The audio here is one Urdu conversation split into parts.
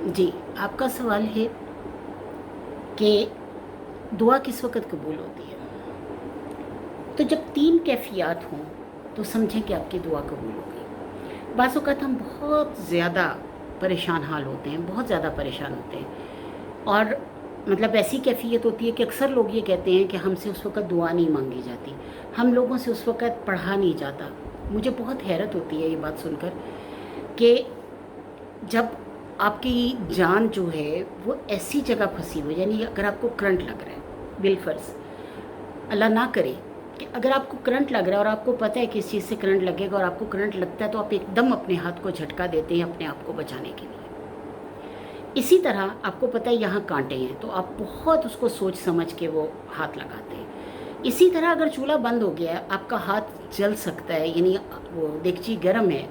جی، آپ کا سوال ہے کہ دعا کس وقت قبول ہوتی ہے؟ تو جب 3 کیفیات ہوں تو سمجھیں کہ آپ کی دعا قبول ہو گئی۔ بعض اوقات ہم بہت زیادہ پریشان حال ہوتے ہیں، بہت زیادہ پریشان ہوتے ہیں، اور مطلب ایسی کیفیت ہوتی ہے کہ اکثر لوگ یہ کہتے ہیں کہ ہم سے اس وقت دعا نہیں مانگی جاتی، ہم لوگوں سے اس وقت پڑھا نہیں جاتا۔ مجھے بہت حیرت ہوتی ہے یہ بات سن کر کہ جب آپ کی جان جو ہے وہ ایسی جگہ پھنسی ہوئی، یعنی اگر آپ کو کرنٹ لگ رہا ہے، بالفرض اللہ نہ کرے کہ اگر آپ کو کرنٹ لگ رہا ہے اور آپ کو پتہ ہے کہ اس چیز سے کرنٹ لگے گا اور آپ کو کرنٹ لگتا ہے تو آپ ایک دم اپنے ہاتھ کو جھٹکا دیتے ہیں اپنے آپ کو بچانے کے لیے۔ اسی طرح آپ کو پتہ ہے یہاں کانٹے ہیں تو آپ بہت اس کو سوچ سمجھ کے وہ ہاتھ لگاتے ہیں۔ اسی طرح اگر چولہا بند ہو گیا ہے، آپ کا ہاتھ جل سکتا ہے، یعنی وہ دیگچی گرم ہے،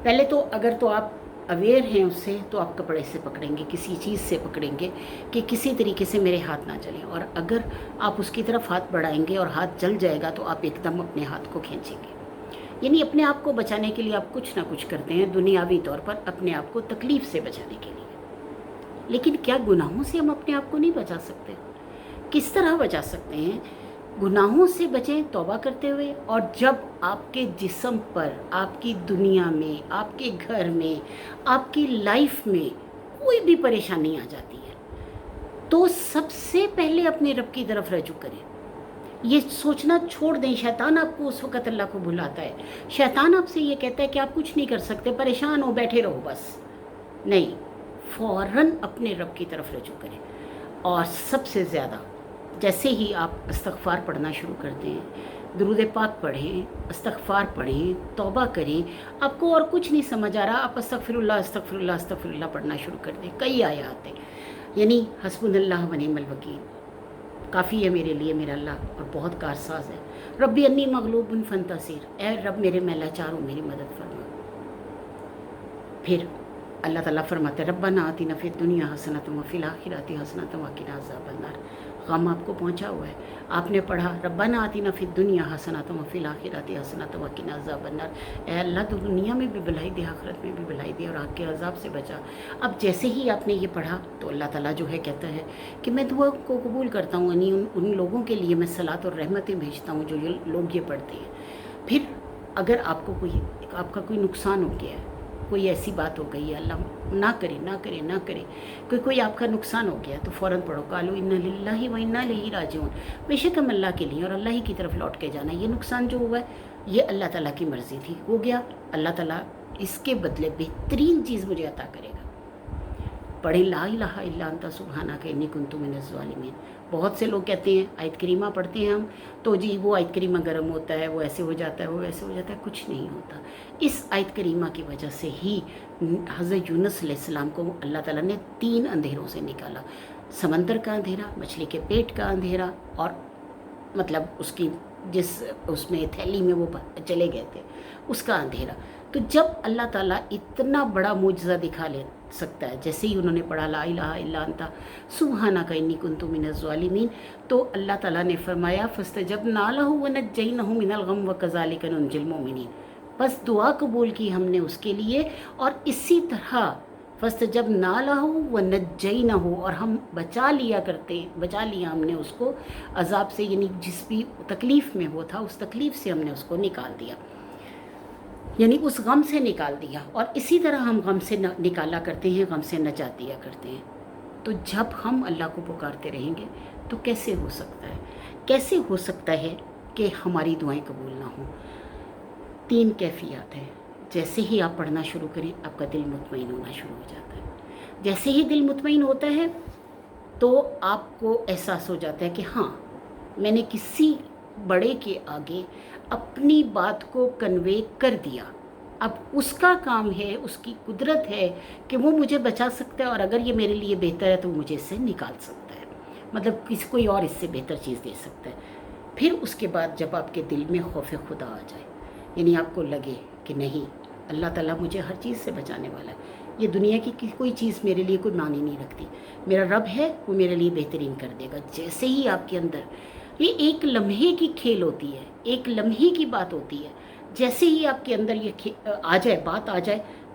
پہلے تو اگر تو آپ اویئر ہیں اس سے تو آپ کپڑے سے پکڑیں گے، کسی چیز سے پکڑیں گے کہ کسی طریقے سے میرے ہاتھ نہ جلیں، اور اگر آپ اس کی طرف ہاتھ بڑھائیں گے اور ہاتھ جل جائے گا تو آپ ایک دم اپنے ہاتھ کو کھینچیں گے۔ یعنی اپنے آپ کو بچانے کے لیے آپ کچھ نہ کچھ کرتے ہیں دنیاوی طور پر، اپنے آپ کو تکلیف سے بچانے کے لیے۔ لیکن کیا گناہوں سے ہم اپنے آپ کو نہیں بچا سکتے؟ کس طرح بچا سکتے ہیں؟ گناہوں سے بچیں توبہ کرتے ہوئے، اور جب آپ کے جسم پر، آپ کی دنیا میں، آپ کے گھر میں، آپ کی لائف میں کوئی بھی پریشانی آ جاتی ہے تو سب سے پہلے اپنے رب کی طرف رجوع کریں۔ یہ سوچنا چھوڑ دیں شیطان آپ کو اس وقت اللہ کو بھلاتا ہے، شیطان آپ سے یہ کہتا ہے کہ آپ کچھ نہیں کر سکتے، پریشان ہو بیٹھے رہو بس۔ نہیں، فوراً اپنے رب کی طرف رجوع کریں، اور سب سے زیادہ جیسے ہی آپ استغفار پڑھنا شروع کرتے ہیں، درود پاک پڑھیں، استغفار پڑھیں، توبہ کریں، آپ کو اور کچھ نہیں سمجھ آ رہا، آپ استغفر اللہ استغفر اللہ استغفر اللہ پڑھنا شروع کر دیں۔ کئی آیات ہیں، یعنی حسبنا اللہ و نعم الوکیل، کافی ہے میرے لیے میرا اللہ اور بہت کارساز ہے، ربی انی مغلوب فانتصر، اے رب میرے میں لاچار ہوں، میری مدد فرما۔ پھر اللہ تعالیٰ فرماتے ہیں ربنا آتنا فی الدنیا حسنۃ وفی الآخرۃ حسنۃ وقنا عذاب النار۔ غم آپ کو پہنچا ہوا ہے، آپ نے پڑھا ربنا آتنا فی الدنیا حسنۃ وفی الآخرۃ حسنۃ وقنا عذاب النار، اے اللہ تو دنیا میں بھی بھلائی دے، آخرت میں بھی بھلائی دے، اور آگ کے عذاب سے بچا۔ اب جیسے ہی آپ نے یہ پڑھا تو اللہ تعالیٰ جو ہے کہتا ہے کہ میں دعا کو قبول کرتا ہوں، یعنی ان لوگوں کے لیے میں صلات اور رحمتیں بھیجتا ہوں جو یہ لوگ یہ پڑھتے ہیں۔ پھر اگر آپ کو آپ کا کوئی نقصان ہو گیا ہے، کوئی ایسی بات ہو گئی ہے، اللہ نہ کرے نہ کرے نہ کرے، کوئی آپ کا نقصان ہو گیا تو فوراً پڑھو قالوا انا للہ و انا الیہ راجعون، بے شک ہم اللہ کے لیے اور اللہ ہی کی طرف لوٹ کے جانا ہے، یہ نقصان جو ہوا ہے یہ اللہ تعالیٰ کی مرضی تھی، ہو گیا، اللہ تعالیٰ اس کے بدلے بہترین چیز مجھے عطا کرے گا۔ پڑھیں لا الہ الا انت سبحانک انی کنت من الظالمین۔ بہت سے لوگ کہتے ہیں آیت کریمہ پڑھتے ہیں ہم تو جی وہ آیت کریمہ گرم ہوتا ہے، وہ ایسے ہو جاتا ہے، وہ ویسے ہو جاتا ہے، کچھ نہیں ہوتا۔ اس آیت کریمہ کی وجہ سے ہی حضرت یونس علیہ السلام کو اللہ تعالیٰ نے 3 اندھیروں سے نکالا، سمندر کا اندھیرا، مچھلی کے پیٹ کا اندھیرا، اور مطلب اس کی جس اس میں تھیلی میں وہ چلے گئے تھے اس کا اندھیرا۔ تو جب اللہ تعالیٰ اتنا بڑا معجزہ دکھا لے سکتا ہے، جیسے ہی انہوں نے پڑھا لا الہ الا انت سبحانک انی کنت من الظالمین، تو اللہ تعالیٰ نے فرمایا فاستجبنا لہ ونجینہ من الغم وکذالک ننجی المؤمنین، بس دعا قبول کی ہم نے اس کے لیے، اور اسی طرح فاستجبنا لہ ونجینہ، اور ہم بچا لیا ہم نے اس کو عذاب سے، یعنی جس بھی تکلیف میں وہ تھا اس تکلیف سے ہم نے اس کو نکال دیا، یعنی اس غم سے نکال دیا، اور اسی طرح ہم غم سے نکالا کرتے ہیں، غم سے نجات دیا کرتے ہیں۔ تو جب ہم اللہ کو پکارتے رہیں گے تو کیسے ہو سکتا ہے، کیسے ہو سکتا ہے کہ ہماری دعائیں قبول نہ ہوں؟ 3 کیفیات ہیں، جیسے ہی آپ پڑھنا شروع کریں آپ کا دل مطمئن ہونا شروع ہو جاتا ہے، جیسے ہی دل مطمئن ہوتا ہے تو آپ کو احساس ہو جاتا ہے کہ ہاں میں نے کسی بڑے کے آگے اپنی بات کو کنوے کر دیا، اب اس کا کام ہے، اس کی قدرت ہے کہ وہ مجھے بچا سکتا ہے، اور اگر یہ میرے لیے بہتر ہے تو مجھے اس سے نکال سکتا ہے، مطلب کسی کوئی اور اس سے بہتر چیز دے سکتا ہے۔ پھر اس کے بعد جب آپ کے دل میں خوف خدا آ جائے، یعنی آپ کو لگے کہ نہیں اللہ تعالیٰ مجھے ہر چیز سے بچانے والا ہے، یہ دنیا کی کوئی چیز میرے لیے کوئی معنی نہیں رکھتی، میرا رب ہے وہ میرے لیے بہترین کر دے گا۔ جیسے ہی آپ کے اندر یہ ایک لمحے کی کھیل ہوتی ہے، ایک لمحے کی بات ہوتی ہے، جیسے ہی آپ کے اندر یہ آ جائے، بات آ جائے